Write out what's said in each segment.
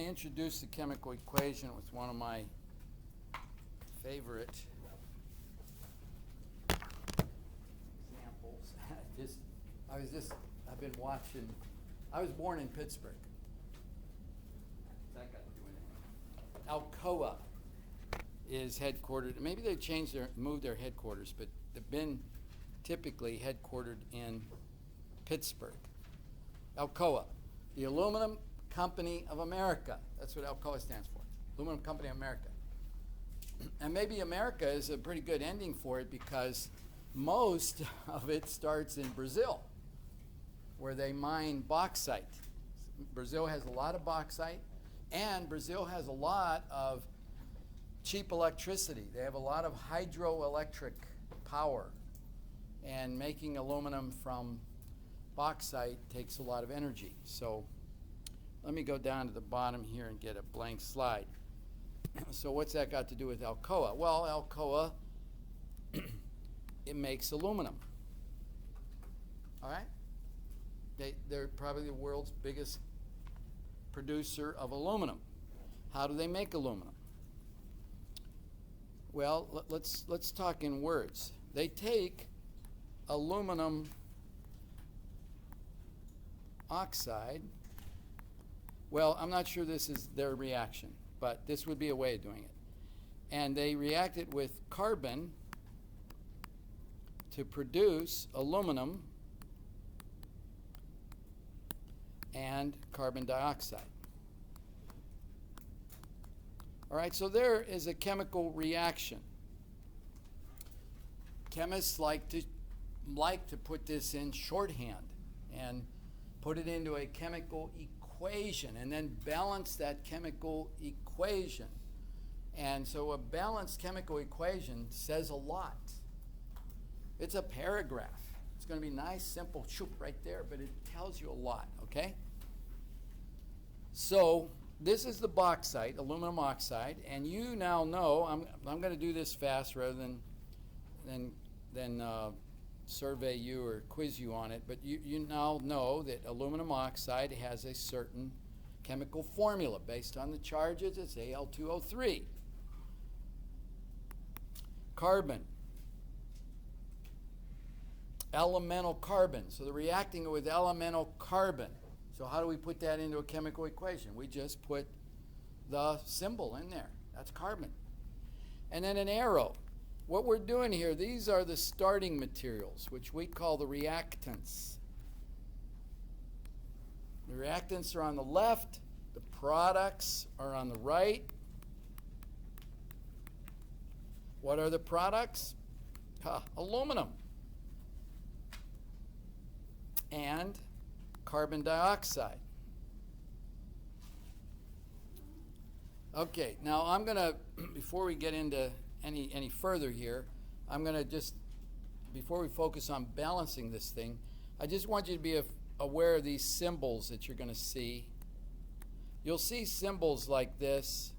introduce the chemical equation with one of my favorite examples. I've been watching. I was born in Pittsburgh. What's that got to do with it? Alcoa is headquartered. Maybe they moved their headquarters, but they've been typically headquartered in Pittsburgh. Alcoa, the Aluminum Company of America. That's what Alcoa stands for. Aluminum Company of America. And maybe America is a pretty good ending for it because most of it starts in Brazil, where they mine bauxite. Brazil has a lot of bauxite, and Brazil has a lot of cheap electricity. They have a lot of hydroelectric power, and making aluminum from bauxite takes a lot of energy. So let me go down to the bottom here and get a blank slide. So what's that got to do with Alcoa? Well, Alcoa, it makes aluminum. All right? They're probably the world's biggest producer of aluminum. How do they make aluminum? Well, let's talk in words. They take aluminum oxide. Well, I'm not sure this is their reaction, but this would be a way of doing it. And they react it with carbon to produce aluminum and carbon dioxide. All right, so there is a chemical reaction. Chemists like to put this in shorthand and put it into a chemical equation and then balance that chemical equation. And so a balanced chemical equation says a lot. It's a paragraph. It's going to be nice, simple, shoop right there, but it tells you a lot, okay? So this is the bauxite, aluminum oxide, and you now know, I'm going to do this fast rather than survey you or quiz you on it, but you now know that aluminum oxide has a certain chemical formula. Based on the charges, it's Al2O3. Carbon, elemental carbon. So they're reacting with elemental carbon. So how do we put that into a chemical equation? We just put the symbol in there. That's carbon. And then an arrow. What we're doing here, these are the starting materials, which we call the reactants. The reactants are on the left. The products are on the right. What are the products? Aluminum and carbon dioxide. Okay, now I'm going to, before we get into any further here, I'm going to just, before we focus on balancing this thing, I just want you to be aware of these symbols that you're going to see. You'll see symbols like this.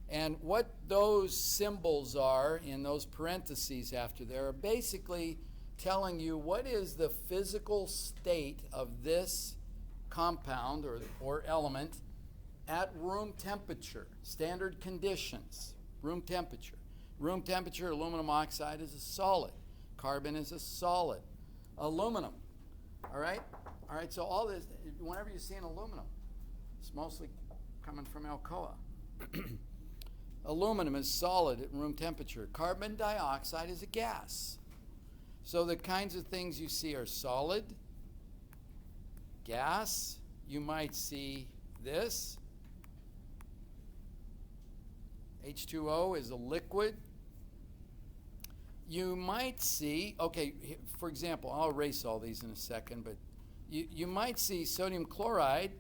And what those symbols are in those parentheses after there are basically telling you what is the physical state of this compound or element at room temperature, standard conditions, room temperature. Room temperature, aluminum oxide is a solid. Carbon is a solid. Aluminum, all right? All right, so all this, whenever you see an aluminum, it's mostly coming from Alcoa. Aluminum is solid at room temperature. Carbon dioxide is a gas. So the kinds of things you see are solid, gas. You might see this. H2O is a liquid. You might see, okay, for example, I'll erase all these in a second, but you might see sodium chloride,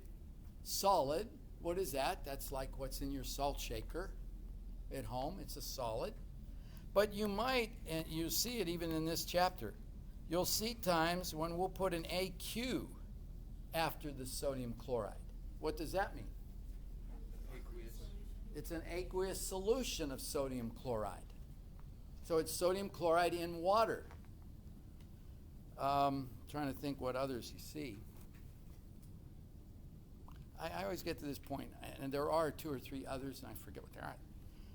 solid. What is that? That's like what's in your salt shaker at home. It's a solid. But you might, and you see it even in this chapter, you'll see times when we'll put an AQ after the sodium chloride. What does that mean? Aqueous. It's an aqueous solution of sodium chloride. So it's sodium chloride in water. Trying to think what others you see. I always get to this point, and there are 2 or 3 others, and I forget what they are.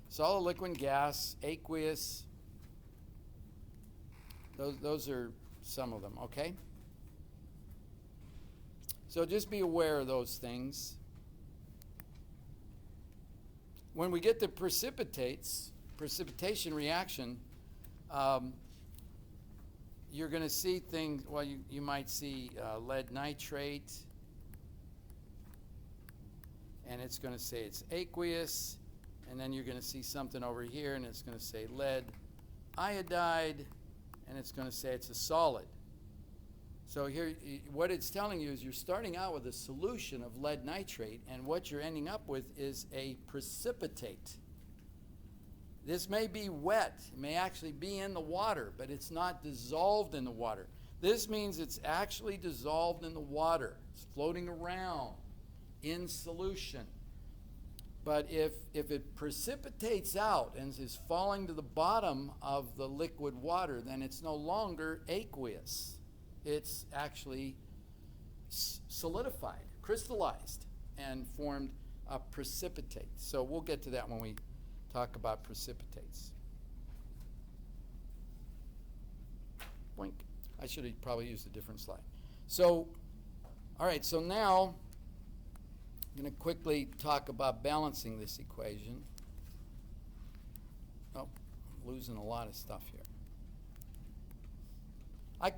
Solid, liquid, and gas, aqueous. Those are some of them, okay? So just be aware of those things. When we get to precipitation reaction, you're going to see things, well, you might see lead nitrate, and it's going to say it's aqueous, and then you're going to see something over here, and it's going to say lead iodide, and it's going to say it's a solid. So here, what it's telling you is you're starting out with a solution of lead nitrate, and what you're ending up with is a precipitate. This may be wet, it may actually be in the water, but it's not dissolved in the water. This means it's actually dissolved in the water. It's floating around in solution. But if it precipitates out and is falling to the bottom of the liquid water, then it's no longer aqueous. It's actually solidified, crystallized, and formed a precipitate. So we'll get to that when we talk about precipitates. Boink. I should have probably used a different slide. So, all right, so now I'm going to quickly talk about balancing this equation. Oh, I'm losing a lot of stuff here.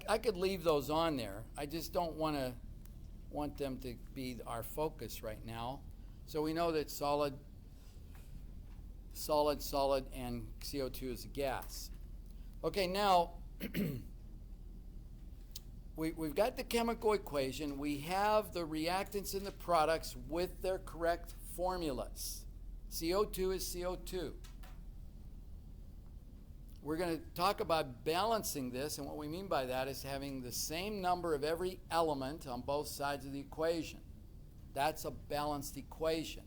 I could leave those on there. I just don't want them to be our focus right now. So we know that solid, and CO2 is a gas. Okay, now we've got the chemical equation. We have the reactants and the products with their correct formulas. CO2 is CO2. We're going to talk about balancing this, and what we mean by that is having the same number of every element on both sides of the equation. That's a balanced equation.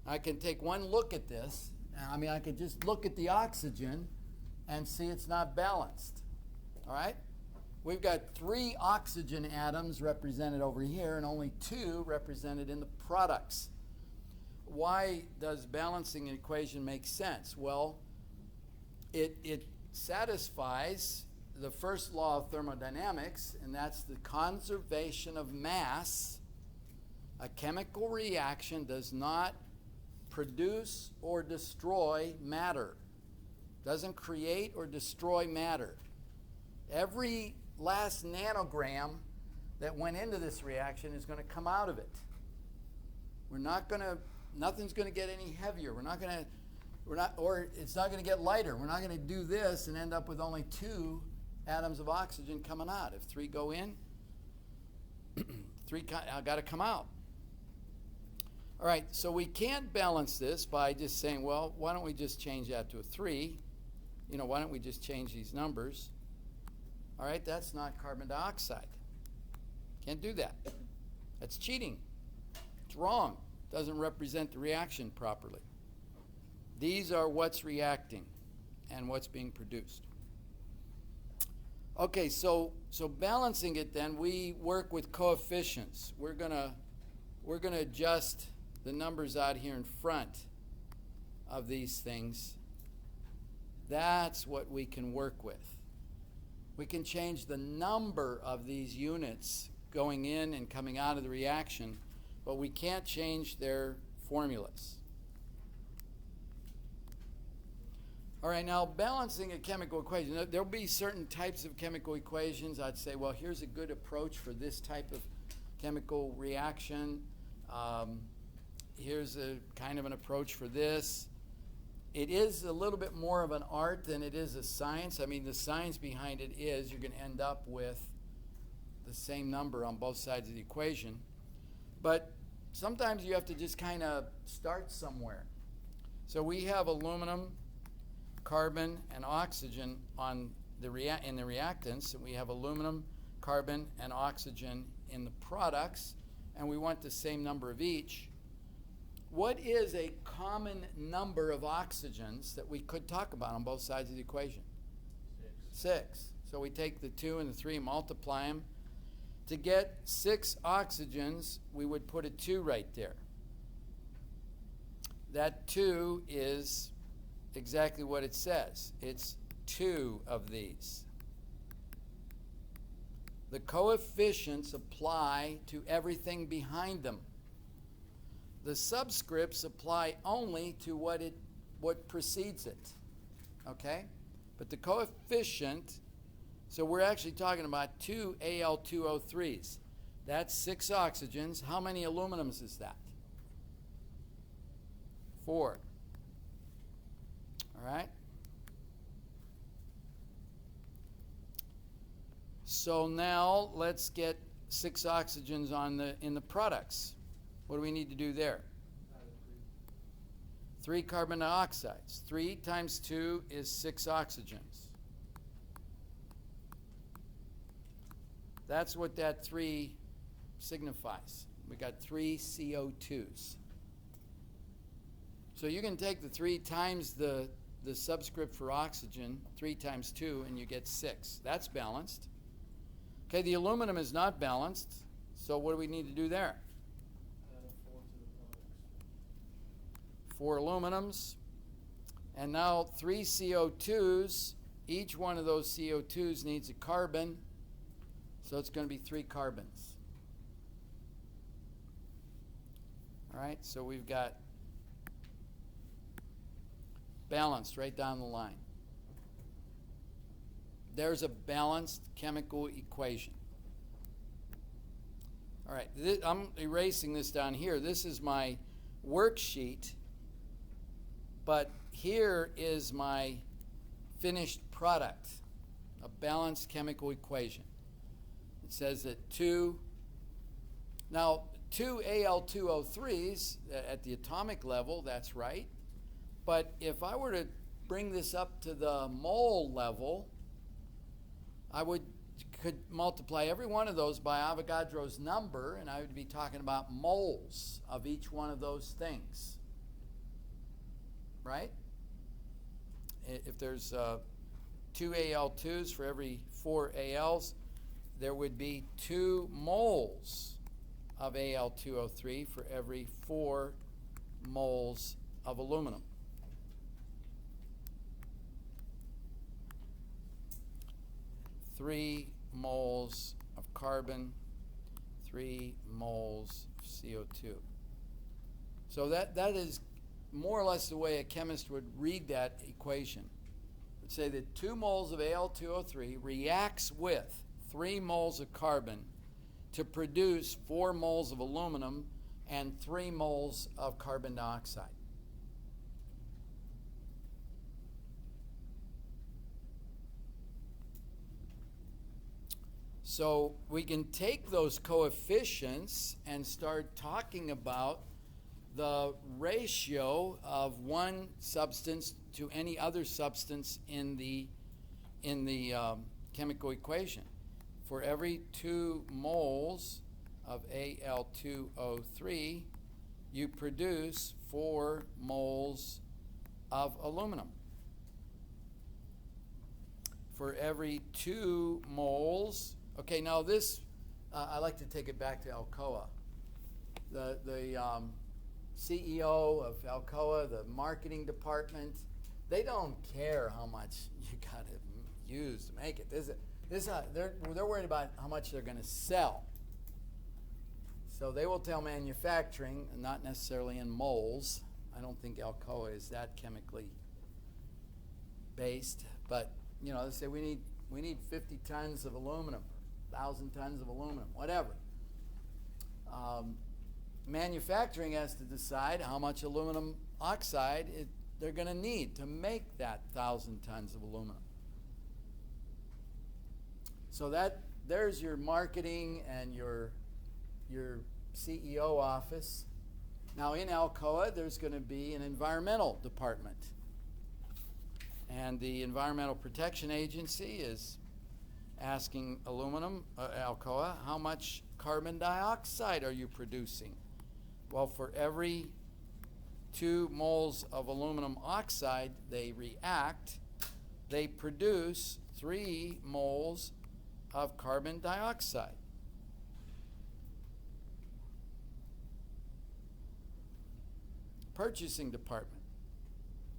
I can take one look at this. I mean, I could just look at the oxygen and see it's not balanced. All right? We've got 3 oxygen atoms represented over here and only 2 represented in the products. Why does balancing an equation make sense? Well, it satisfies the first law of thermodynamics, and that's the conservation of mass. A chemical reaction does not produce or destroy matter. Doesn't create or destroy matter. Every last nanogram that went into this reaction is going to come out of it. Nothing's going to get any heavier. Or it's not going to get lighter. We're not going to do this and end up with only 2 atoms of oxygen coming out. If 3 go in, 3 got to come out. All right, so we can't balance this by just saying, well, why don't we just change that to a 3? Why don't we just change these numbers? All right, that's not carbon dioxide. Can't do that. That's cheating. It's wrong. Doesn't represent the reaction properly. These are what's reacting and what's being produced. Okay, so balancing it then, we work with coefficients. We're gonna adjust the numbers out here in front of these things. That's what we can work with. We can change the number of these units going in and coming out of the reaction, but we can't change their formulas. All right, now balancing a chemical equation. There'll be certain types of chemical equations. I'd say, well, here's a good approach for this type of chemical reaction. Here's a kind of an approach for this. It is a little bit more of an art than it is a science. I mean, the science behind it is you're going to end up with the same number on both sides of the equation. But sometimes you have to just kind of start somewhere. So we have aluminum, carbon, and oxygen in the reactants, and we have aluminum, carbon, and oxygen in the products, and we want the same number of each. What is a common number of oxygens that we could talk about on both sides of the equation? 6. So we take the 2 and the 3 and multiply them, To get 6 oxygens, we would put a 2 right there. That 2 is exactly what it says. It's 2 of these. The coefficients apply to everything behind them. The subscripts apply only to what precedes it. Okay? But the coefficient, so we're actually talking about 2 Al2O3s. That's 6 oxygens. How many aluminums is that? 4. All right? So now let's get 6 oxygens in the products. What do we need to do there? 3 carbon dioxides. 3 times 2 is 6 oxygens. That's what that 3 signifies. We got 3 CO2s. So you can take the 3 times the subscript for oxygen, 3 times 2, and you get 6. That's balanced. Okay, the aluminum is not balanced, so what do we need to do there? 4 aluminums. And now 3 CO2s. Each one of those CO2s needs a carbon, so it's going to be 3 carbons. All right, so we've got balanced right down the line. There's a balanced chemical equation. All right, I'm erasing this down here. This is my worksheet, but here is my finished product, a balanced chemical equation. It says that 2 Al2O3s at the atomic level, that's right. But if I were to bring this up to the mole level, I could multiply every one of those by Avogadro's number, and I would be talking about moles of each one of those things. Right? If there's 2 Al2s for every 4 Als, there would be 2 moles of Al2O3 for every 4 moles of aluminum. Three moles of carbon, 3 moles of CO2. So that is more or less the way a chemist would read that equation. It would say that 2 moles of Al2O3 reacts with 3 moles of carbon to produce 4 moles of aluminum and 3 moles of carbon dioxide. So we can take those coefficients and start talking about the ratio of one substance to any other substance in the chemical equation. For every 2 moles of Al2O3, you produce 4 moles of aluminum. For every 2 moles, okay, now this, I like to take it back to Alcoa. The CEO of Alcoa, the marketing department, they don't care how much you got to use to make it. They're worried about how much they're going to sell. So they will tell manufacturing, not necessarily in moles. I don't think Alcoa is that chemically based, but you know, they say we need 50 tons of aluminum, 1,000 tons of aluminum, whatever. Manufacturing has to decide how much aluminum oxide they're going to need to make that 1,000 tons of aluminum. So there's your marketing and your CEO office. Now in Alcoa, there's going to be an environmental department. And the Environmental Protection Agency is asking Alcoa, how much carbon dioxide are you producing? Well, for every 2 moles of aluminum oxide they react, they produce 3 moles of carbon dioxide. purchasing department.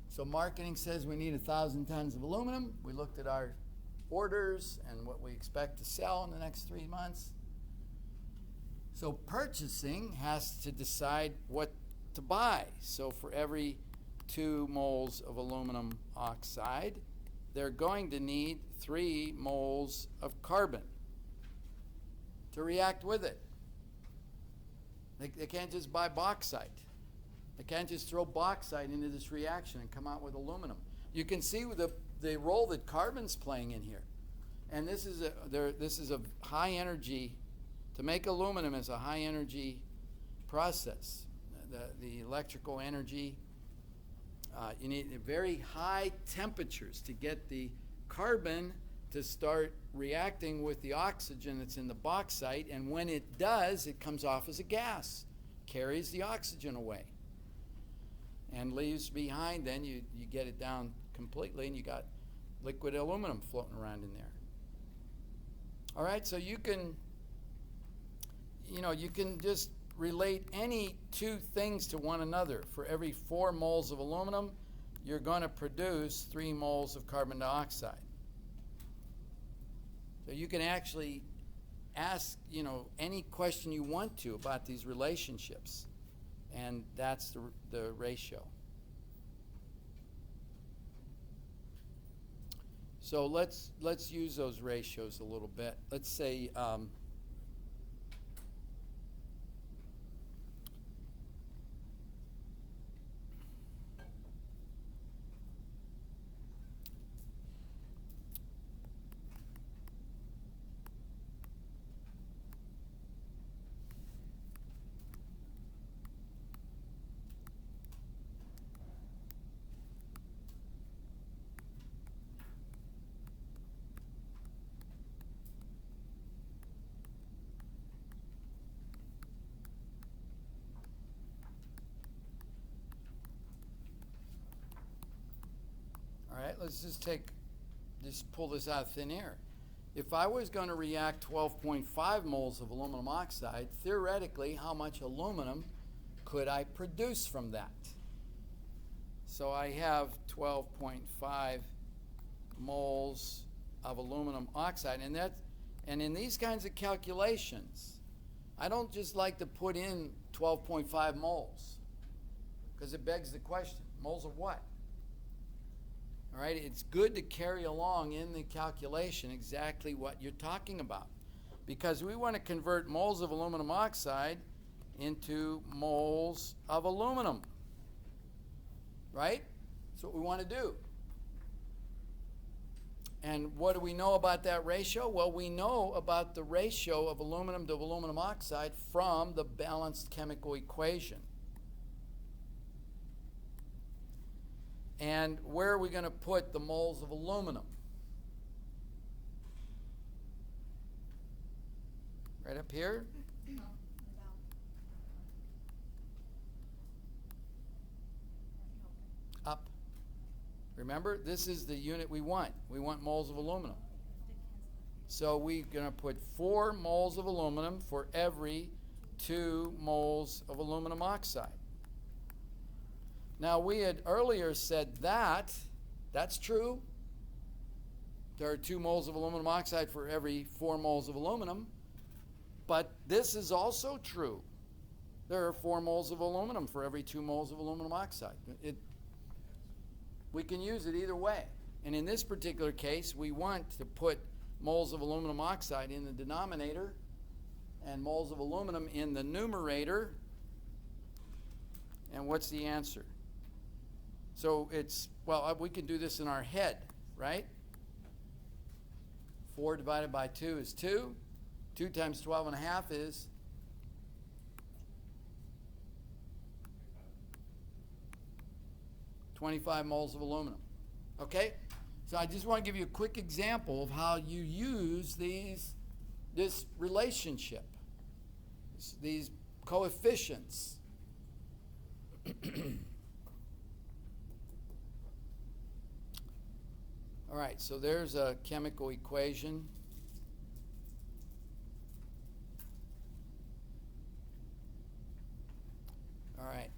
So marketing says we need 1,000 tons of aluminum. We looked at our orders and what we expect to sell in the next 3 months. So purchasing has to decide what to buy. So for every 2 moles of aluminum oxide, they're going to need 3 moles of carbon to react with it. They can't just buy bauxite. They can't just throw bauxite into this reaction and come out with aluminum. You can see the role that carbon's playing in here. And this is a high energy, to make aluminum is a high energy process. The electrical energy, you need very high temperatures to get the carbon to start reacting with the oxygen that's in the bauxite, and when it does, it comes off as a gas, carries the oxygen away, and leaves behind, then you get it down completely, and you got liquid aluminum floating around in there. All right, so you can just relate any 2 things to one another. For every 4 moles of aluminum, you're going to produce 3 moles of carbon dioxide. So you can actually ask, any question you want to about these relationships, and that's the ratio. So let's use those ratios a little bit. Let's say let's just pull this out of thin air. If I was going to react 12.5 moles of aluminum oxide, theoretically, how much aluminum could I produce from that? So I have 12.5 moles of aluminum oxide, and in these kinds of calculations, I don't just like to put in 12.5 moles, because it begs the question, moles of what? All right, it's good to carry along in the calculation exactly what you're talking about, because we want to convert moles of aluminum oxide into moles of aluminum, right? That's what we want to do. And what do we know about that ratio? Well, we know about the ratio of aluminum to aluminum oxide from the balanced chemical equation. And where are we going to put the moles of aluminum? Right up here? Up. Remember, this is the unit we want. We want moles of aluminum. So we're going to put 4 moles of aluminum for every 2 moles of aluminum oxide. Now, we had earlier said that's true. There are 2 moles of aluminum oxide for every 4 moles of aluminum. But this is also true. There are 4 moles of aluminum for every 2 moles of aluminum oxide. We can use it either way. And in this particular case, we want to put moles of aluminum oxide in the denominator and moles of aluminum in the numerator. And what's the answer? So we can do this in our head, right? 4 divided by 2 is 2. 2 times 12.5 is 25 moles of aluminum. Okay? So I just want to give you a quick example of how you use this relationship, these coefficients. All right, so there's a chemical equation. All right.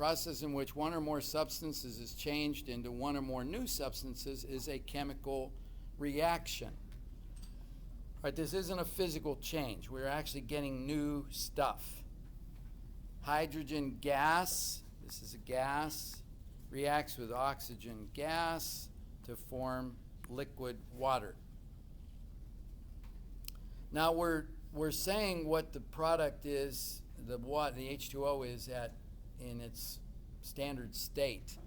process in which one or more substances is changed into one or more new substances is a chemical reaction. Right, this isn't a physical change. We're actually getting new stuff. Hydrogen gas, this is a gas, reacts with oxygen gas to form liquid water. Now we're saying what the product is, the H2O is in its standard state.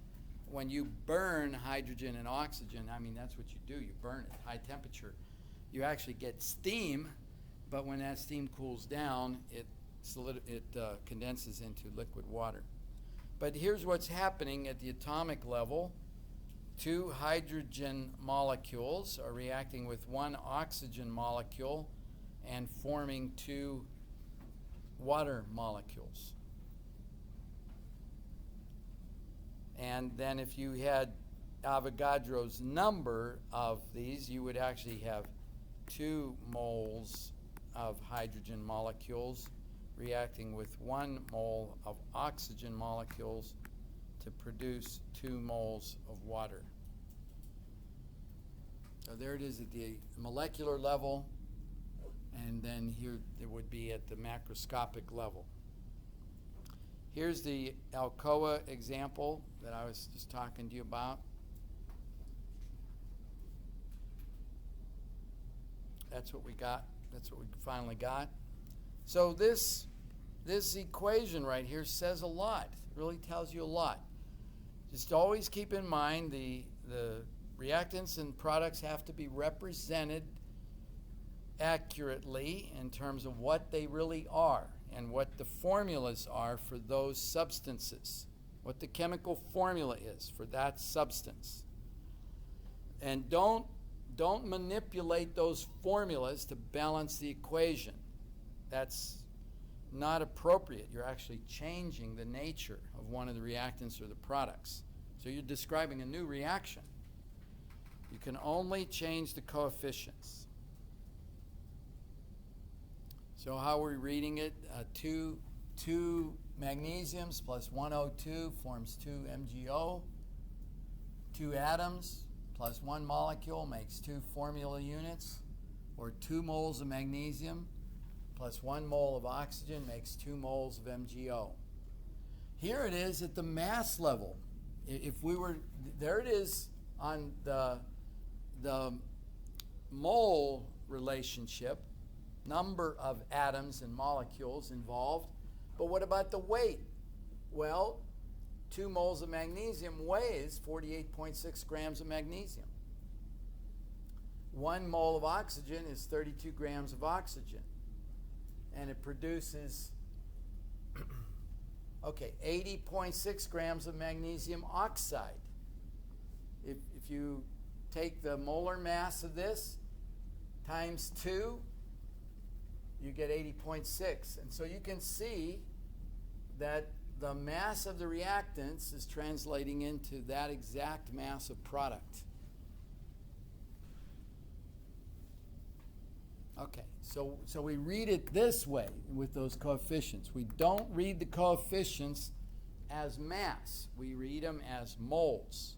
When you burn hydrogen and oxygen, I mean, that's what you do. You burn it, high temperature. You actually get steam, but when that steam cools down, it condenses into liquid water. But here's what's happening at the atomic level. 2 hydrogen molecules are reacting with 1 oxygen molecule and forming 2 water molecules. And then if you had Avogadro's number of these, you would actually have 2 moles of hydrogen molecules reacting with 1 mole of oxygen molecules to produce 2 moles of water. So there it is at the molecular level, and then here it would be at the macroscopic level. Here's the Alcoa example that I was just talking to you about. That's what we got. That's what we finally got. So this equation right here says a lot. It really tells you a lot. Just always keep in mind the reactants and products have to be represented accurately in terms of what they really are and what the formulas are for those substances, what the chemical formula is for that substance. And don't manipulate those formulas to balance the equation. That's not appropriate. You're actually changing the nature of one of the reactants or the products. So you're describing a new reaction. You can only change the coefficients. So how are we reading it? Two magnesiums plus 1 O2 forms 2 MgO. 2 atoms plus 1 molecule makes 2 formula units, or 2 moles of magnesium plus 1 mole of oxygen makes 2 moles of MgO. Here it is at the mass level. If we were, there it is on the mole relationship, number of atoms and molecules involved. But what about the weight? Well, 2 moles of magnesium weighs 48.6 grams of magnesium. 1 mole of oxygen is 32 grams of oxygen. And it produces, 80.6 grams of magnesium oxide. If you take the molar mass of this times 2, you get 80.6. And so you can see that the mass of the reactants is translating into that exact mass of product. Okay, so we read it this way with those coefficients. We don't read the coefficients as mass. We read them as moles.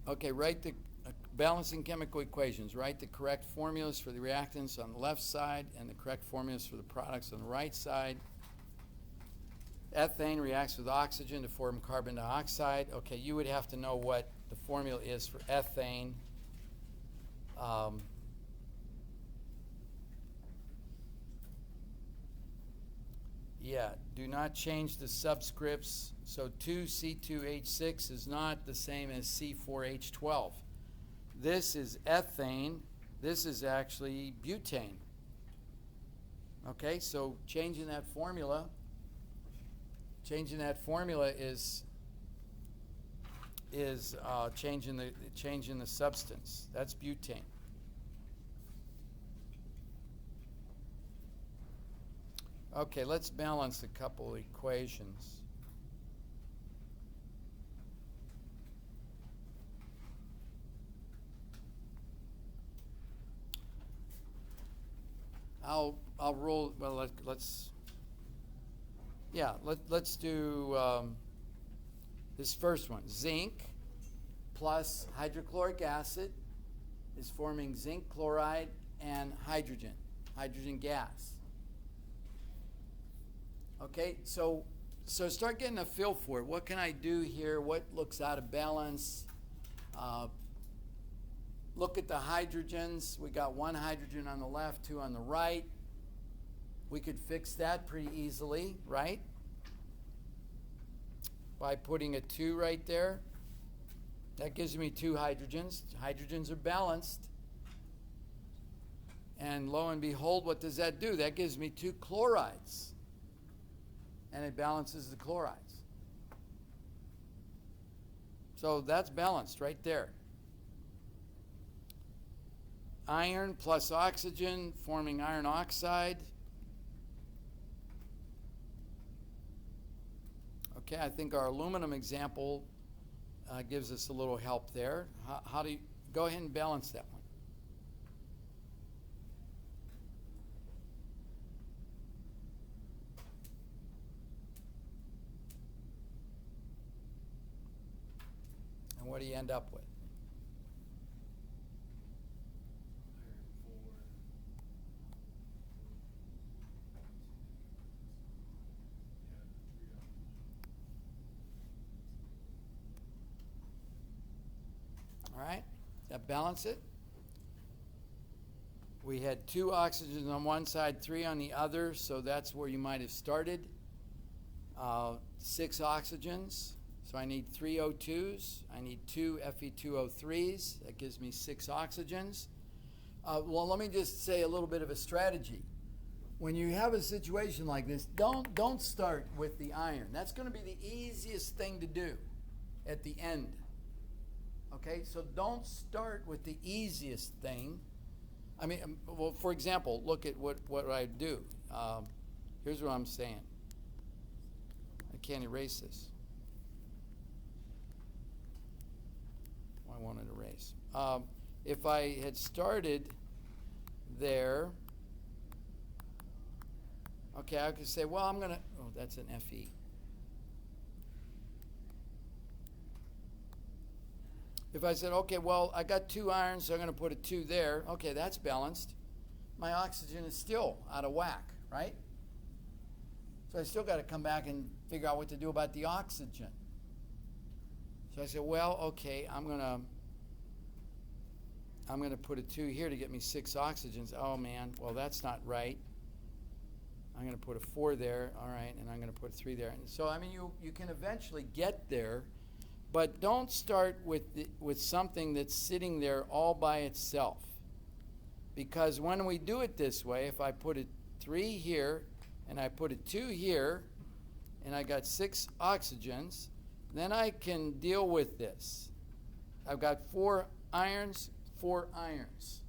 Okay, write the balancing chemical equations. Write the correct formulas for the reactants on the left side and the correct formulas for the products on the right side. Ethane reacts with oxygen to form carbon dioxide. Okay, you would have to know what the formula is for ethane. Yeah, do not change the subscripts. So 2C2H6 is not the same as C4H12. This is ethane. This is actually butane. Okay, so changing that formula is changing the substance. That's butane. Okay, let's balance a couple equations. I'll roll. Well, let's do this first one. Zinc plus hydrochloric acid is forming zinc chloride and hydrogen gas. Okay, so start getting a feel for it. What can I do here? What looks out of balance? Look at the hydrogens. We got one hydrogen on the left, two on the right. We could fix that pretty easily, right? By putting a 2 right there. That gives me 2 hydrogens. Hydrogens are balanced. And lo and behold, what does that do? That gives me 2 chlorides. And it balances the chlorides. So that's balanced right there. Iron plus oxygen forming iron oxide. Okay, I think our aluminum example gives us a little help there. How do you go ahead and balance that one? And what do you end up with? All right, that balance it. We had 2 oxygens on one side, 3 on the other, so that's where you might have started. 6 oxygens, so I need 3 O2s. I need 2 Fe2O3s. That gives me 6 oxygens. Well, let me just say a little bit of a strategy. When you have a situation like this, don't start with the iron. That's going to be the easiest thing to do at the end. Okay, so don't start with the easiest thing. I mean, well, for example, look at what I do. Here's what I'm saying. I can't erase this. Why won't it erase? If I had started there, okay, I could say, well, I'm going to, oh, that's an Fe. If I said, okay, well, I got 2 irons, so I'm going to put a 2 there. Okay, that's balanced. My oxygen is still out of whack, right? So I still got to come back and figure out what to do about the oxygen. So I said, well, okay, I'm going to put a 2 here to get me 6 oxygens. Oh, man, well, that's not right. I'm going to put a 4 there, all right, and I'm going to put 3 there. And so, I mean, you can eventually get there. But don't start with something that's sitting there all by itself. Because when we do it this way, if I put a 3 here and I put a 2 here and I got 6 oxygens, then I can deal with this. I've got 4 irons, 4 irons.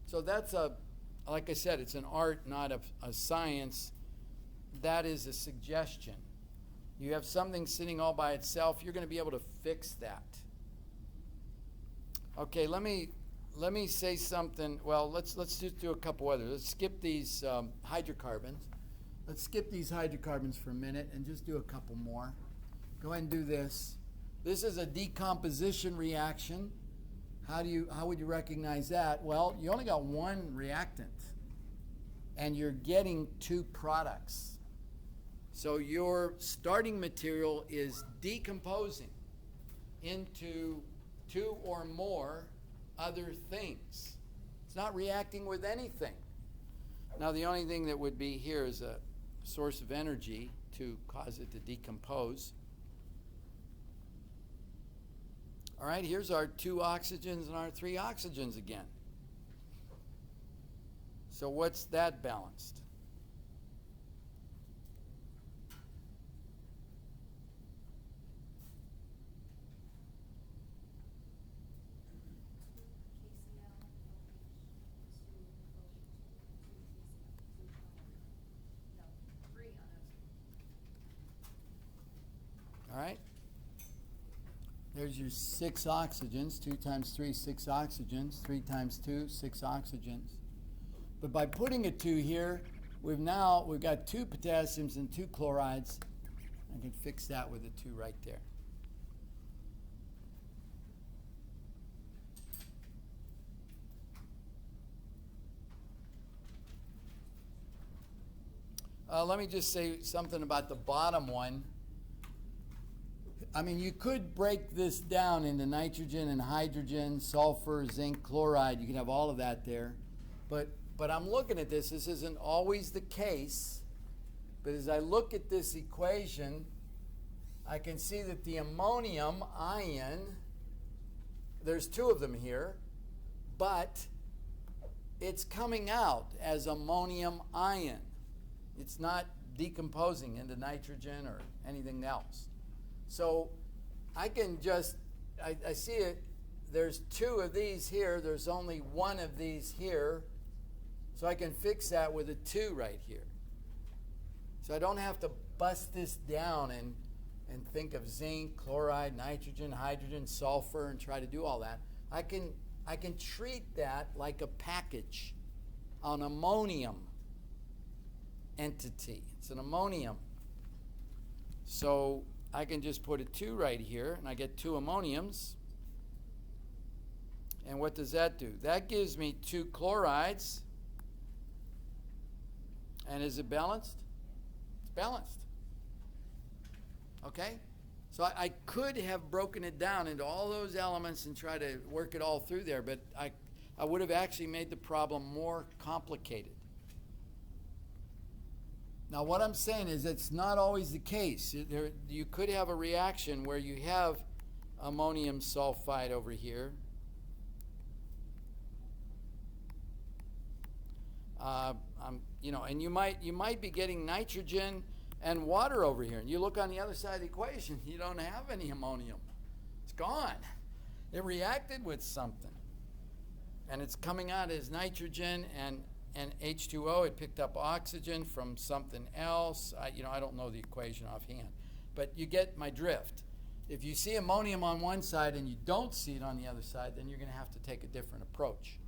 So that's like I said, it's an art, not a science. That is a suggestion. You have something sitting all by itself, you're going to be able to fix that. Okay, let me say something. Well, let's just do a couple others. Let's skip these hydrocarbons. Let's skip these hydrocarbons for a minute and just do a couple more. Go ahead and do this. This is a decomposition reaction. How would you recognize that? Well, you only got 1 reactant, and you're getting 2 products. So your starting material is decomposing into 2 or more other things. It's not reacting with anything. Now the only thing that would be here is a source of energy to cause it to decompose. All right, here's our 2 oxygens and our 3 oxygens again. So what's that balanced? All right. There's your 6 oxygens. 2 times 3, 6 oxygens. 3 times 2, 6 oxygens. But by putting a 2 here, we've got 2 potassiums and 2 chlorides. I can fix that with a 2 right there. Let me just say something about the bottom one. I mean, you could break this down into nitrogen and hydrogen, sulfur, zinc, chloride. You can have all of that there. But I'm looking at this. This isn't always the case. But as I look at this equation, I can see that the ammonium ion, there's 2 of them here, but it's coming out as ammonium ion. It's not decomposing into nitrogen or anything else. So I can just, I see it, there's 2 of these here, there's only 1 of these here, so I can fix that with a 2 right here. So I don't have to bust this down and think of zinc, chloride, nitrogen, hydrogen, sulfur, and try to do all that. I can treat that like a package, an ammonium entity. It's an ammonium. So I can just put a 2 right here, and I get 2 ammoniums. And what does that do? That gives me 2 chlorides. And is it balanced? It's balanced. Okay? So I could have broken it down into all those elements and try to work it all through there, but I would have actually made the problem more complicated. Now, what I'm saying is it's not always the case. You could have a reaction where you have ammonium sulfide over here. And you might be getting nitrogen and water over here. And you look on the other side of the equation, you don't have any ammonium. It's gone. It reacted with something. And it's coming out as nitrogen and H2O. It picked up oxygen from something else. I don't know the equation offhand. But you get my drift. If you see ammonium on one side and you don't see it on the other side, then you're going to have to take a different approach.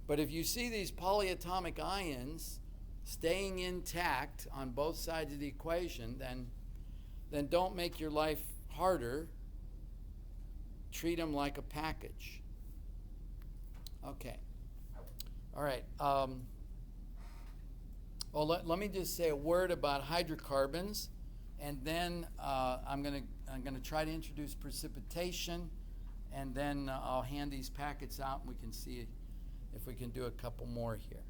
But if you see these polyatomic ions staying intact on both sides of the equation, then don't make your life harder. Treat them like a package. Okay. All right. Let me just say a word about hydrocarbons, and then I'm gonna try to introduce precipitation, and then I'll hand these packets out, and we can see if we can do a couple more here.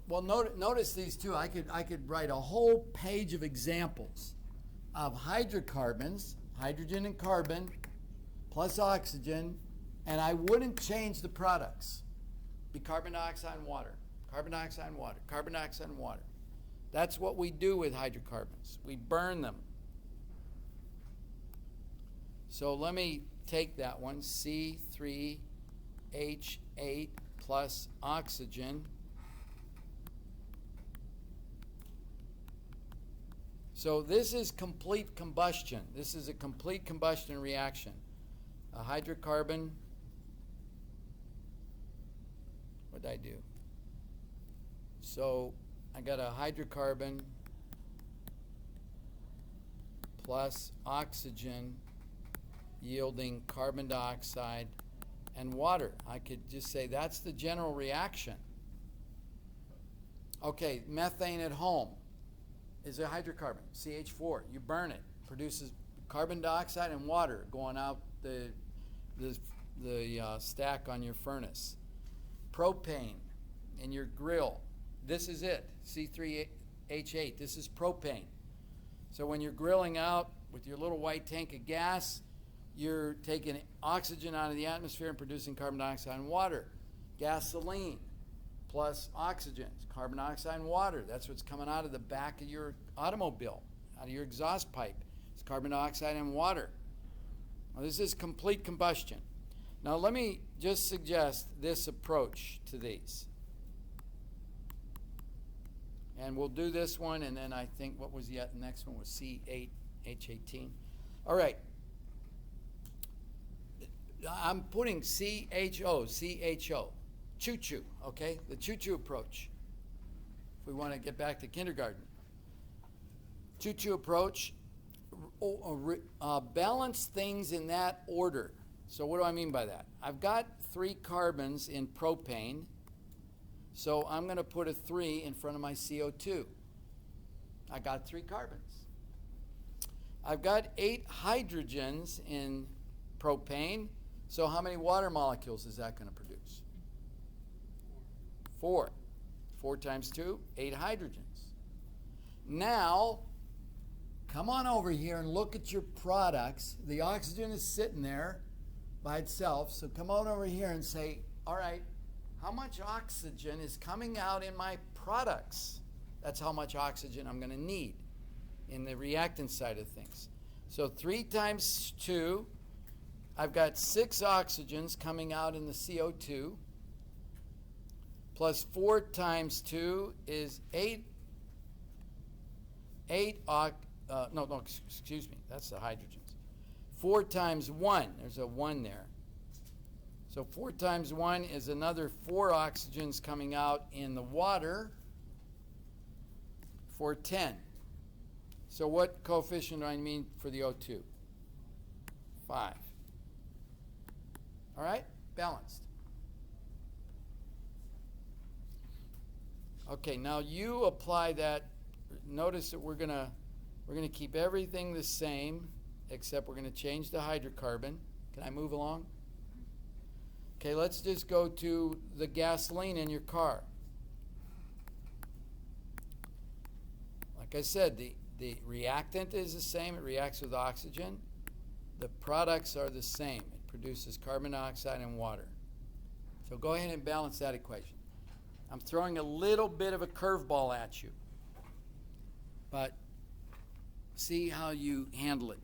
Well, notice these 2. I could write a whole page of examples of hydrocarbons, hydrogen and carbon, plus oxygen, and I wouldn't change the products. Be carbon dioxide and water, carbon dioxide and water, carbon dioxide and water. That's what we do with hydrocarbons. We burn them. So let me take that one, C3H8 plus oxygen. So this is complete combustion. This is a complete combustion reaction. A hydrocarbon, what did I do? So I got a hydrocarbon plus oxygen yielding carbon dioxide and water. I could just say that's the general reaction. Okay, methane at home is a hydrocarbon, CH4. You burn it, produces carbon dioxide and water going out the stack on your furnace. Propane in your grill. This is it, C3H8. This is propane. So when you're grilling out with your little white tank of gas, you're taking oxygen out of the atmosphere and producing carbon dioxide and water. Gasoline plus oxygen, carbon dioxide and water. That's what's coming out of the back of your automobile, out of your exhaust pipe. It's carbon dioxide and water. Now, this is complete combustion. Now let me just suggest this approach to these. And we'll do this one, and then I think what was the next one was C8H18. All right. I'm putting CHO. choo-choo, okay? The choo-choo approach. If we want to get back to kindergarten. Choo-choo approach, balance things in that order. So what do I mean by that? I've got 3 carbons in propane, so I'm going to put a 3 in front of my CO2. I got 3 carbons. I've got 8 hydrogens in propane, so how many water molecules is that going to produce? 4. 4 times 2, 8 hydrogens. Now, come on over here and look at your products. The oxygen is sitting there by itself, so come on over here and say, all right, how much oxygen is coming out in my products? That's how much oxygen I'm going to need in the reactant side of things. So 3 times 2, I've got 6 oxygens coming out in the CO2, plus 4 times 2 is 8 excuse me, that's the hydrogens. 4 times 1, there's a 1 there. So 4 times 1 is another 4 oxygens coming out in the water for 10. So what coefficient do I mean for the O2? 5. All right, balanced. Okay, now you apply that. Notice that we're gonna keep everything the same, except we're gonna change the hydrocarbon. Can I move along? Okay, let's just go to the gasoline in your car. Like I said, the reactant is the same. It reacts with oxygen. The products are the same. It produces carbon dioxide and water. So go ahead and balance that equation. I'm throwing a little bit of a curveball at you, but see how you handle it.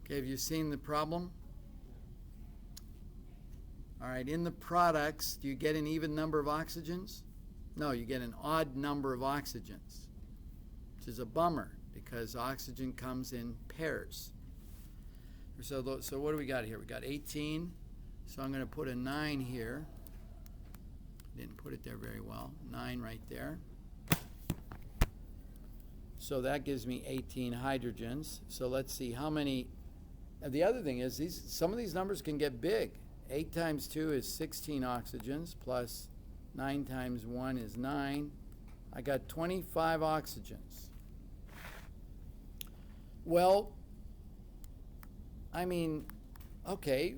Okay, have you seen the problem? All right, in the products, do you get an even number of oxygens? No, you get an odd number of oxygens, which is a bummer because oxygen comes in pairs. So what do we got here? We got 18, so I'm going to put a 9 here. Didn't put it there very well. 9 right there. So that gives me 18 hydrogens. So let's see how many. The other thing is some of these numbers can get big. 8 times 2 is 16 oxygens, plus 9 times 1 is 9. I got 25 oxygens. Well, I mean, okay,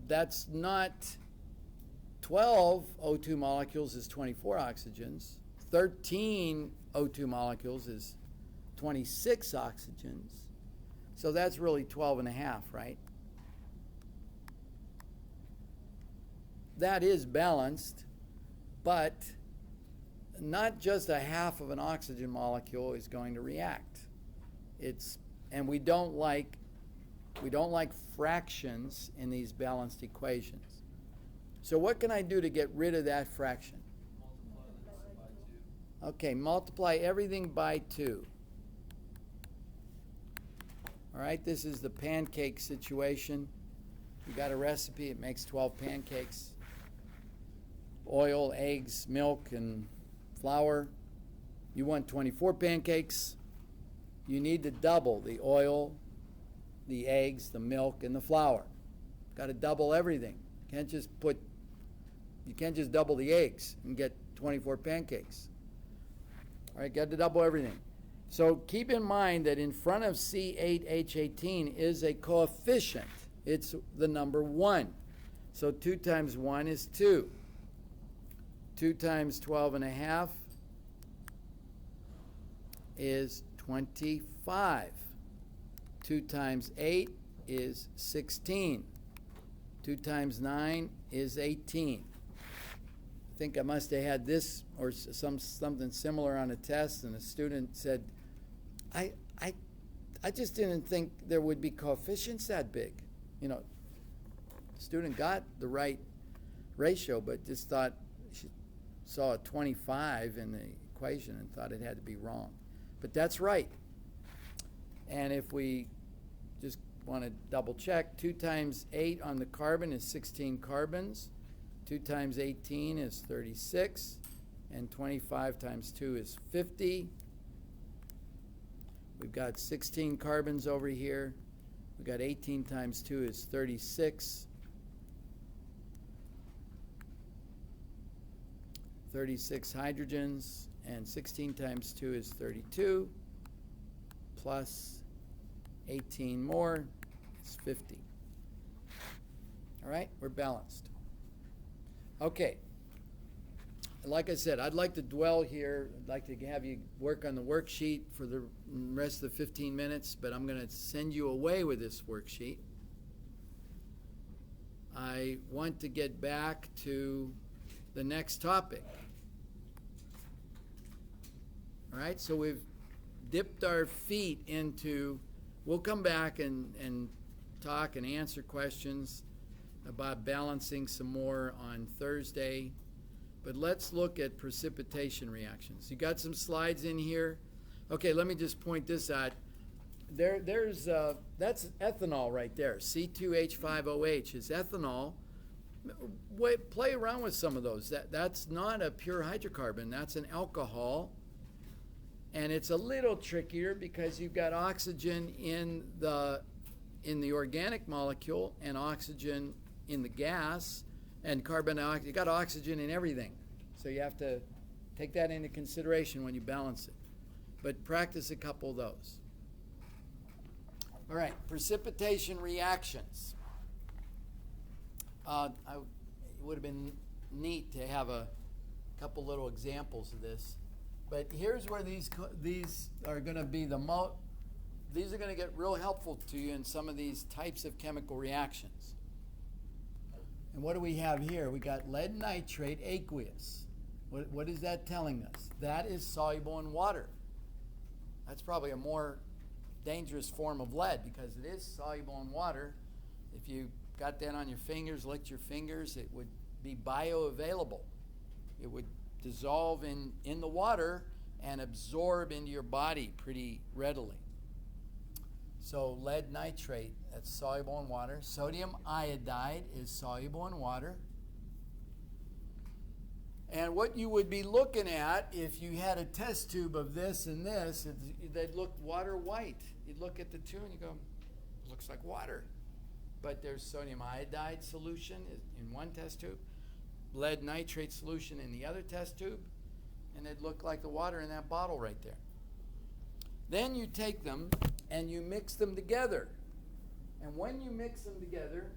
that's not 12 O2 molecules is 24 oxygens. 13 O2 molecules is 26 oxygens. So that's really 12 and a half, right? That is balanced, but not just a half of an oxygen molecule is going to react. And we don't like fractions in these balanced equations. So what can I do to get rid of that fraction? Okay, multiply everything by 2. All right, this is the pancake situation. You got a recipe, it makes 12 pancakes. Oil, eggs, milk, and flour. You want 24 pancakes. You need to double the oil, the eggs, the milk, and the flour. Got to double everything. You can't just double the eggs and get 24 pancakes. All right, got to double everything. So keep in mind that in front of C8H18 is a coefficient. It's the number 1. So 2 times 1 is 2. 2 times 12 and a half is 25. 2 times 8 is 16. 2 times 9 is 18. I think I must have had this or something similar on a test, and a student said, I just didn't think there would be coefficients that big. You know, the student got the right ratio, but just thought she saw a 25 in the equation and thought it had to be wrong. But that's right. And if we just want to double check, 2 times 8 on the carbon is 16 carbons. 2 times 18 is 36. And 25 times 2 is 50. We've got 16 carbons over here. We've got 18 times 2 is 36. 36 hydrogens, and 16 times 2 is 32, plus 18 more is 50. All right, we're balanced. Okay, like I said, I'd like to dwell here. I'd like to have you work on the worksheet for the rest of the 15 minutes, but I'm going to send you away with this worksheet. I want to get back to the next topic. All right, so we've dipped our feet into, we'll come back and talk and answer questions about balancing some more on Thursday. But let's look at precipitation reactions. You got some slides in here? Okay, let me just point this out. That's ethanol right there. C2H5OH is ethanol. Play around with some of those. That's not a pure hydrocarbon. That's an alcohol. And it's a little trickier because you've got oxygen in the organic molecule and oxygen in the gas and carbon dioxide. You got oxygen in everything. So you have to take that into consideration when you balance it. But practice a couple of those. All right, precipitation reactions. It would have been neat to have a couple little examples of this. But here's where these are going to be these are going to get real helpful to you in some of these types of chemical reactions. And what do we have here? We got lead nitrate aqueous. What is that telling us? That is soluble in water. That's probably a more dangerous form of lead because it is soluble in water. If you got that on your fingers, licked your fingers, it would be bioavailable. It would dissolve in the water and absorb into your body pretty readily. So lead nitrate, that's soluble in water. Sodium iodide is soluble in water. And what you would be looking at if you had a test tube of this and this, they'd look water white. You'd look at the two and you go, looks like water. But there's sodium iodide solution in one test tube, lead nitrate solution in the other test tube, and it'd look like the water in that bottle right there. Then you take them and you mix them together. And when you mix them together,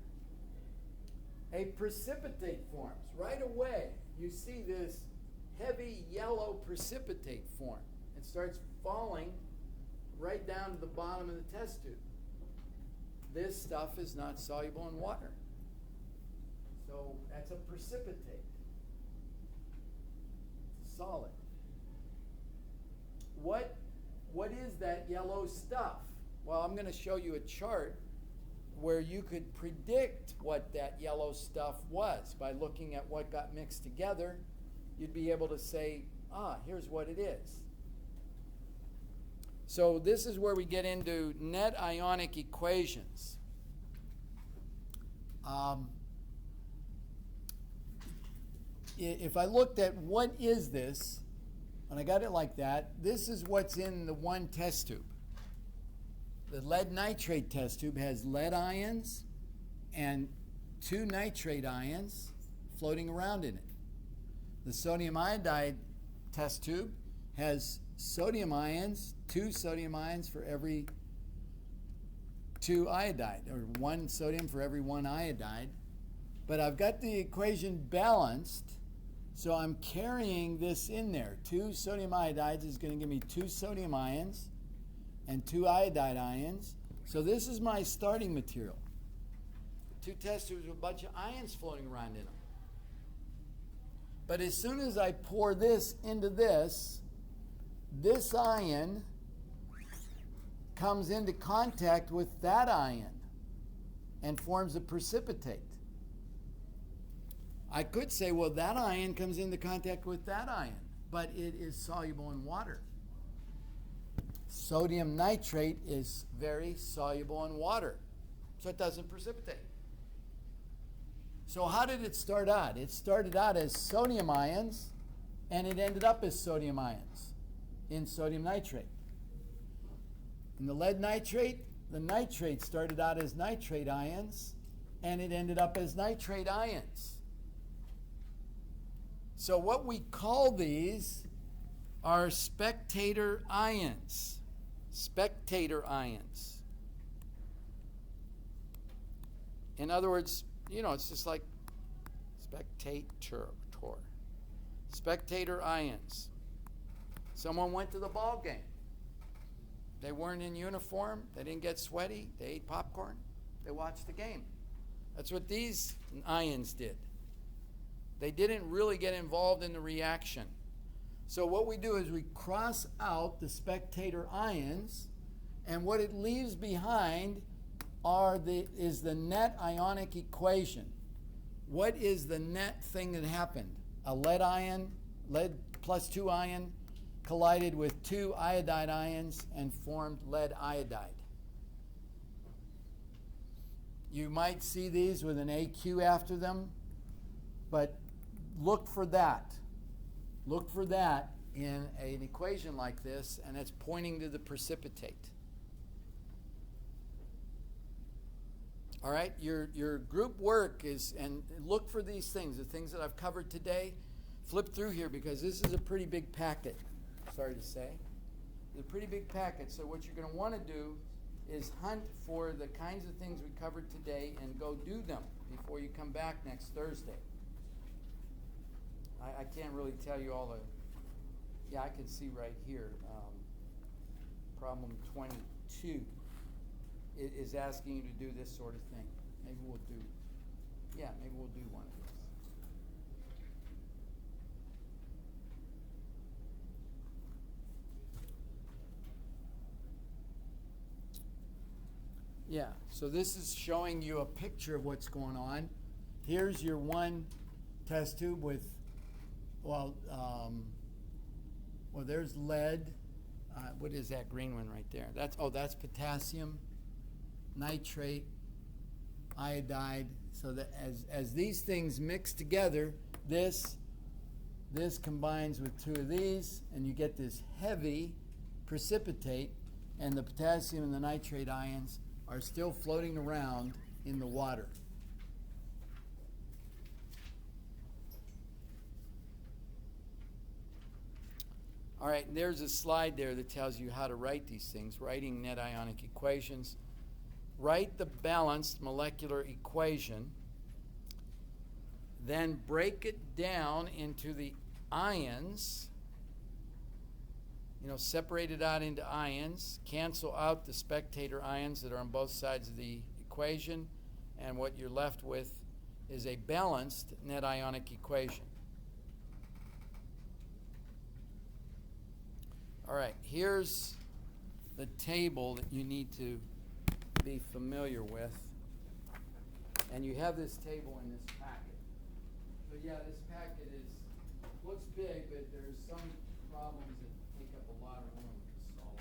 a precipitate forms. Right away, you see this heavy yellow precipitate form. It starts falling right down to the bottom of the test tube. This stuff is not soluble in water. So that's a precipitate. It's solid. What is that yellow stuff? Well, I'm going to show you a chart where you could predict what that yellow stuff was. By looking at what got mixed together, you'd be able to say, here's what it is. So this is where we get into net ionic equations. If I looked at what is this, and I got it like that, this is what's in the one test tube. The lead nitrate test tube has lead ions and 2 nitrate ions floating around in it. The sodium iodide test tube has sodium ions, 2 sodium ions for every 2 iodide, or 1 sodium for every 1 iodide. But I've got the equation balanced So I'm carrying this in there. 2 sodium iodides is going to give me 2 sodium ions and 2 iodide ions. So this is my starting material. 2 test tubes with a bunch of ions floating around in them. But as soon as I pour this into this ion comes into contact with that ion and forms a precipitate. I could say, well, that ion comes into contact with that ion, but it is soluble in water. Sodium nitrate is very soluble in water, so it doesn't precipitate. So how did it start out? It started out as sodium ions, and it ended up as sodium ions in sodium nitrate. In the lead nitrate, the nitrate started out as nitrate ions, and it ended up as nitrate ions. So what we call these are spectator ions. Spectator ions. In other words, you know, it's just like spectator. Spectator ions. Someone went to the ball game. They weren't in uniform. They didn't get sweaty. They ate popcorn. They watched the game. That's what these ions did. They didn't really get involved in the reaction. So what we do is we cross out the spectator ions, and what it leaves behind is the net ionic equation. What is the net thing that happened? A lead plus 2 ion, collided with 2 iodide ions and formed lead iodide. You might see these with an AQ after them, but look for that. Look for that in an equation like this, and it's pointing to the precipitate. All right, your group work is, and look for these things, the things that I've covered today. Flip through here because this is a pretty big packet, sorry to say. It's a pretty big packet, so what you're going to want to do is hunt for the kinds of things we covered today and go do them before you come back next Thursday. I can't really tell you all the, yeah, I can see right here, problem 22 is asking you to do this sort of thing. Maybe we'll do one of these. Yeah, so this is showing you a picture of what's going on. Here's your one test tube with, there's lead. What is that green one right there? That's potassium, nitrate, iodide. So that as these things mix together, this combines with 2 of these, and you get this heavy precipitate, and the potassium and the nitrate ions are still floating around in the water. All right, there's a slide there that tells you how to write these things, writing net ionic equations. Write the balanced molecular equation, then break it down into the ions, separate it out into ions, cancel out the spectator ions that are on both sides of the equation, and what you're left with is a balanced net ionic equation. All right, here's the table that you need to be familiar with. And you have this table in this packet. So yeah, this packet looks big, but there's some problems that take up a lot of room to solve.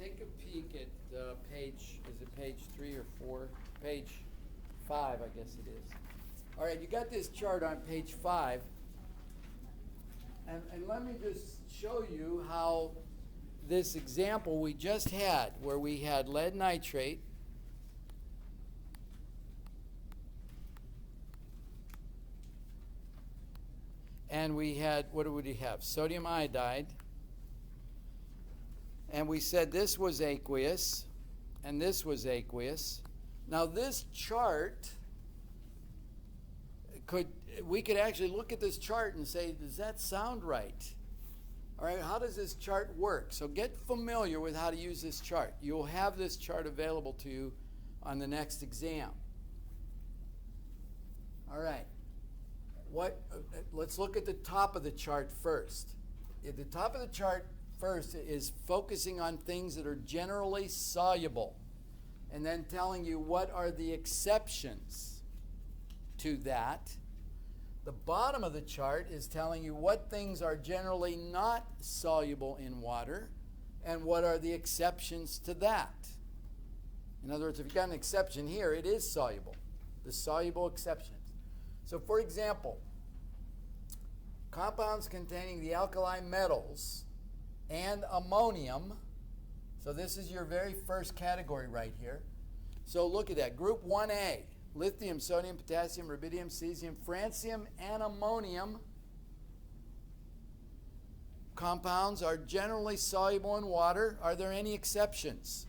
take a peek at page, is it page 3 or 4? Page 5, I guess it is. All right, you got this chart on page 5. And let me just show you how this example we just had, where we had lead nitrate, and we had, what would we have? Sodium iodide. And we said this was aqueous, and this was aqueous. Now this chart, we could actually look at this chart and say, does that sound right? All right, how does this chart work? So get familiar with how to use this chart. You'll have this chart available to you on the next exam. All right. Let's look at the top of the chart first. At the top of the chart first is focusing on things that are generally soluble, and then telling you what are the exceptions to that. The bottom of the chart is telling you what things are generally not soluble in water and what are the exceptions to that. In other words, if you've got an exception here, it is soluble. The soluble exceptions. So for example, compounds containing the alkali metals and ammonium. So this is your very first category right here. So look at that. Group 1A, lithium, sodium, potassium, rubidium, cesium, francium, and ammonium. Compounds are generally soluble in water. Are there any exceptions?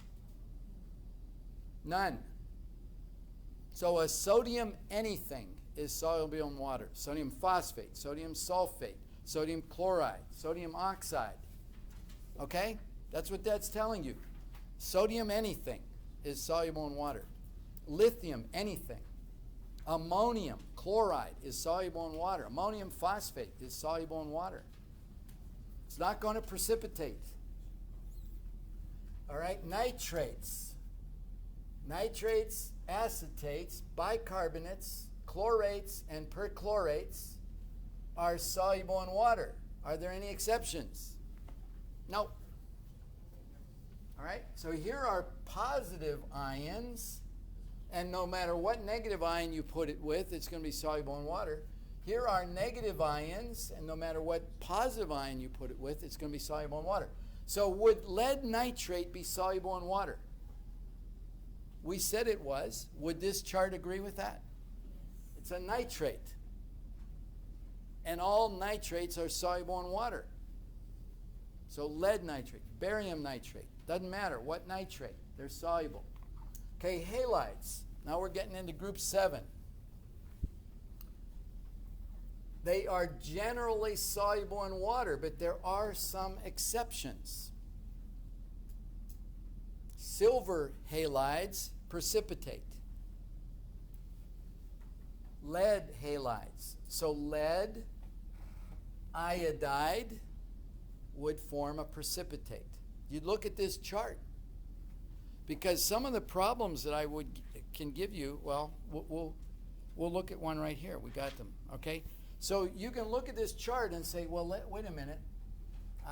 None. So a sodium anything is soluble in water. Sodium phosphate, sodium sulfate, sodium chloride, sodium oxide. Okay? That's what that's telling you. Sodium anything is soluble in water. Lithium anything. Ammonium chloride is soluble in water. Ammonium phosphate is soluble in water. It's not going to precipitate. All right? Nitrates. Nitrates, acetates, bicarbonates, chlorates, and perchlorates are soluble in water. Are there any exceptions? No. All right, so here are positive ions, and no matter what negative ion you put it with, it's going to be soluble in water. Here are negative ions, and no matter what positive ion you put it with, it's going to be soluble in water. So would lead nitrate be soluble in water? We said it was. Would this chart agree with that? It's a nitrate. And all nitrates are soluble in water. So lead nitrate, barium nitrate, doesn't matter what nitrate, they're soluble. Okay, halides. Now we're getting into group 7. They are generally soluble in water, but there are some exceptions. Silver halides precipitate. Lead halides. So lead iodide would form a precipitate. You'd look at this chart, because some of the problems that I can give you, well, we'll look at one right here. We got them, okay? So you can look at this chart and say, well, wait a minute.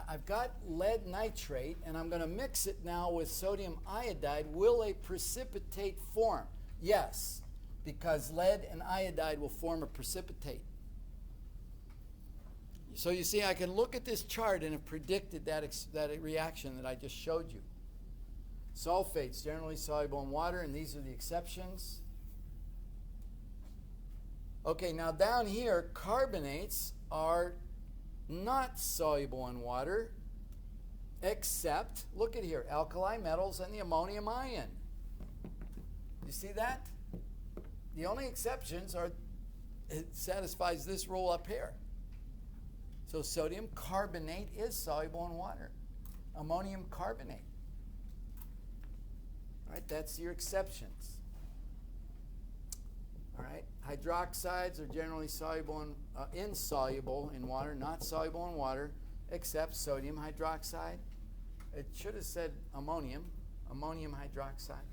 I've got lead nitrate, and I'm going to mix it now with sodium iodide. Will a precipitate form? Yes, because lead and iodide will form a precipitate. So you see, I can look at this chart and have predicted that reaction that I just showed you. Sulfates, generally soluble in water, and these are the exceptions. Okay, now down here, carbonates are not soluble in water, except, look at here, alkali metals and the ammonium ion. You see that? The only exceptions are, it satisfies this rule up here. So sodium carbonate is soluble in water. Ammonium carbonate. All right, that's your exceptions. All right, hydroxides are generally insoluble in water, not soluble in water, except sodium hydroxide. It should have said ammonium hydroxide.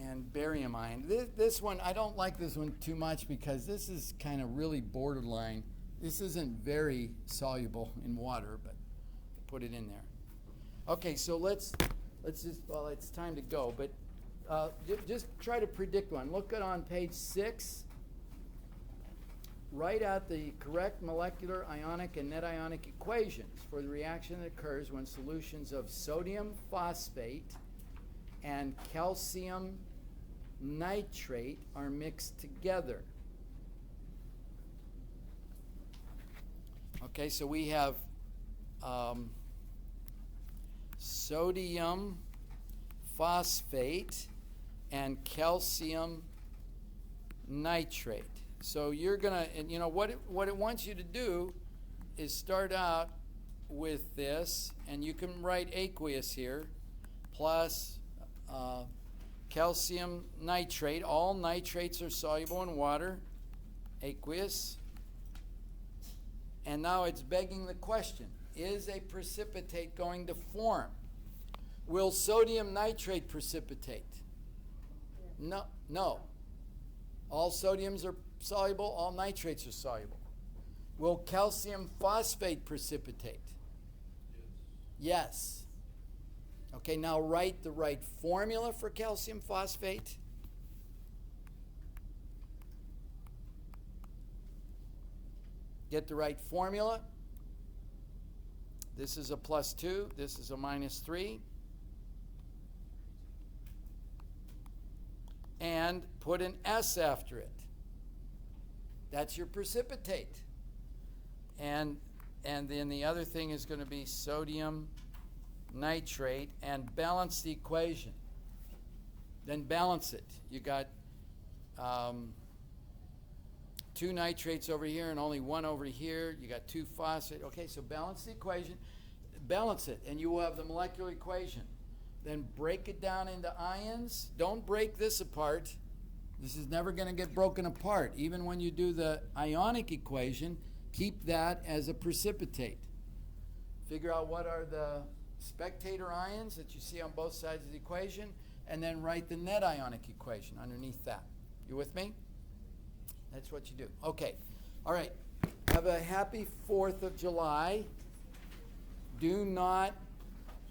And barium ion. This one, I don't like this one too much because this is kind of really borderline. This isn't very soluble in water, but put it in there. Okay, so let's just, well, it's time to go, but just try to predict one. Look at on page 6. Write out the correct molecular, ionic, and net ionic equations for the reaction that occurs when solutions of sodium phosphate and calcium nitrate are mixed together. Okay, so we have sodium phosphate and calcium nitrate. So you're gonna, and you know what it wants you to do is start out with this, and you can write aqueous here, plus calcium nitrate. All nitrates are soluble in water, aqueous. And now it's begging the question, is a precipitate going to form? Will sodium nitrate precipitate? No, no. All sodiums are soluble, all nitrates are soluble. Will calcium phosphate precipitate? Yes. Okay, now write the right formula for calcium phosphate. Get the right formula. This is a +2, this is a -3. And put an S after it. That's your precipitate. And then the other thing is going to be sodium nitrate, and balance the equation. Then balance it. You got 2 nitrates over here and only 1 over here. You got 2 phosphate. Okay, so balance the equation. Balance it, and you will have the molecular equation. Then break it down into ions. Don't break this apart. This is never going to get broken apart. Even when you do the ionic equation, keep that as a precipitate. Figure out what are the spectator ions that you see on both sides of the equation, and then write the net ionic equation underneath that. You with me? That's what you do. Okay. All right. Have a happy 4th of July. Do not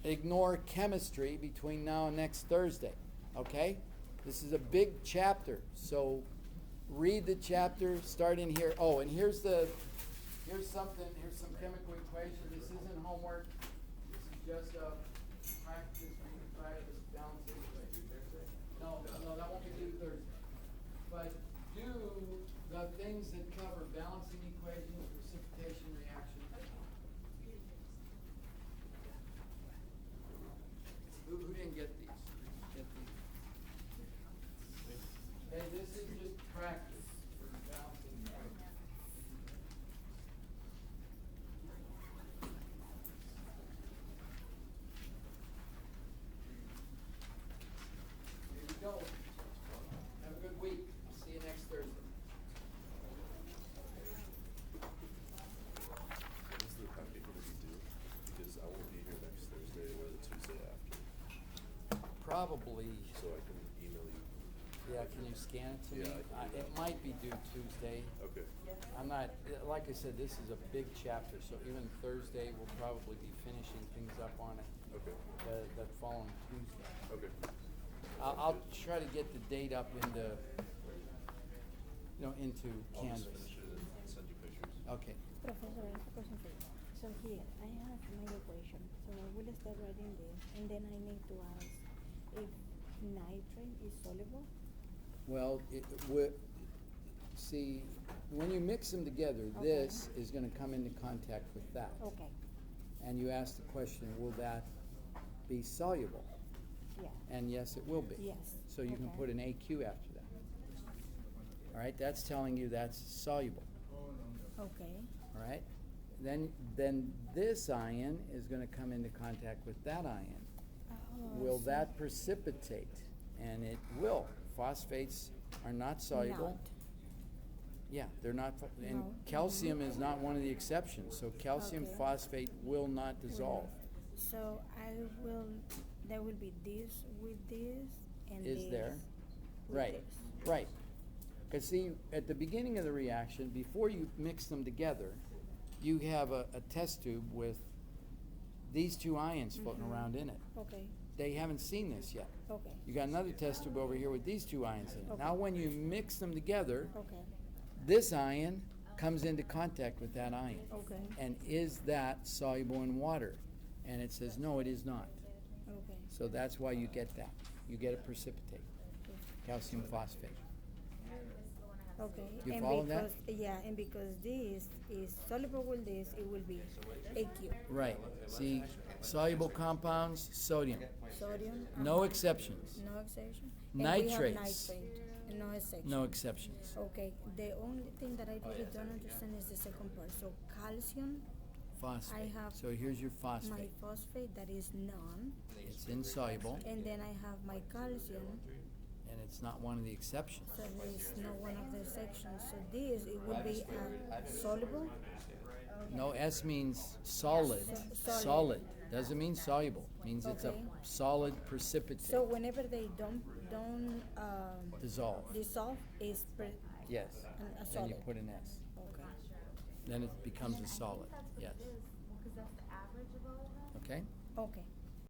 ignore chemistry between now and next Thursday. Okay? This is a big chapter. So read the chapter, start in here. Oh, and here's some chemical equation. This isn't homework. This is just a practice for you to try this balancing equation. No, that won't be due Thursday. But do the things that cover balancing equations, precipitation reaction. Who didn't get these? Hey, this is just practice for balancing equations. Here we go. Have a good week. See you next Thursday. Is the packet going to be due? Because I won't be here next Thursday or the Tuesday after. Probably. So I can email you. Yeah, can you scan it to me? Yeah, I can do It that. might be due Tuesday. Okay. I'm not, like I said, this is a big chapter, so even Thursday we'll probably be finishing things up on it Okay. the following Tuesday. Okay. I'll try to get the date up into I'll just Canvas. finish it and send you pictures. Okay. Professor, I have a question for you. So here, I have my equation. So I will start writing this, and then I need to ask if nitrate is soluble. Well, see, when you mix them together, Okay. this is going to come into contact with that. Okay. And you ask the question, will that be soluble? Yeah. And yes, it will be. Yes. So you can Okay. put an AQ after that. All right, that's telling you that's soluble. Okay. All right? Then this ion is going to come into contact with that ion. Will so that precipitate? And it will. Phosphates are not soluble. not. Yeah, they're not, and No. calcium is not one of the exceptions. So calcium Okay. phosphate will not dissolve. So there will be this with this and Is this there? with Right, this. right. Because see, at the beginning of the reaction, before you mix them together, you have a test tube with these two ions floating around in it. Okay. They haven't seen this yet. Okay. You got another test tube over here with these two ions in it. Okay. Now when you mix them together, Okay. this ion comes into contact with that ion. Okay. And is that soluble in water? And it says, no, it is not. Okay. So that's why you get that. You get a precipitate, calcium phosphate. Okay. You and follow that? because and because this is soluble with this, it will be aqueous. Right. See, soluble compounds, sodium. Sodium. No exceptions. No exception. And Nitrates. we have nitrate. And no exception. No exceptions. Okay. The only thing that I really don't understand is the second part. So calcium, Phosphate. I have So here's your my phosphate. phosphate that is none, It's insoluble, and then I have my calcium. and it's not one of the exceptions. So there is no one of the sections. So this, it will be soluble. No, S means solid. Solid. Solid. Doesn't mean soluble. Means it's a Okay. solid precipitate. So whenever they don't Dissolve. dissolve, is Yes. a Then you solid. put an S. Okay. Then it becomes a solid. Yes. Because that's the average of all of them. Okay? Okay.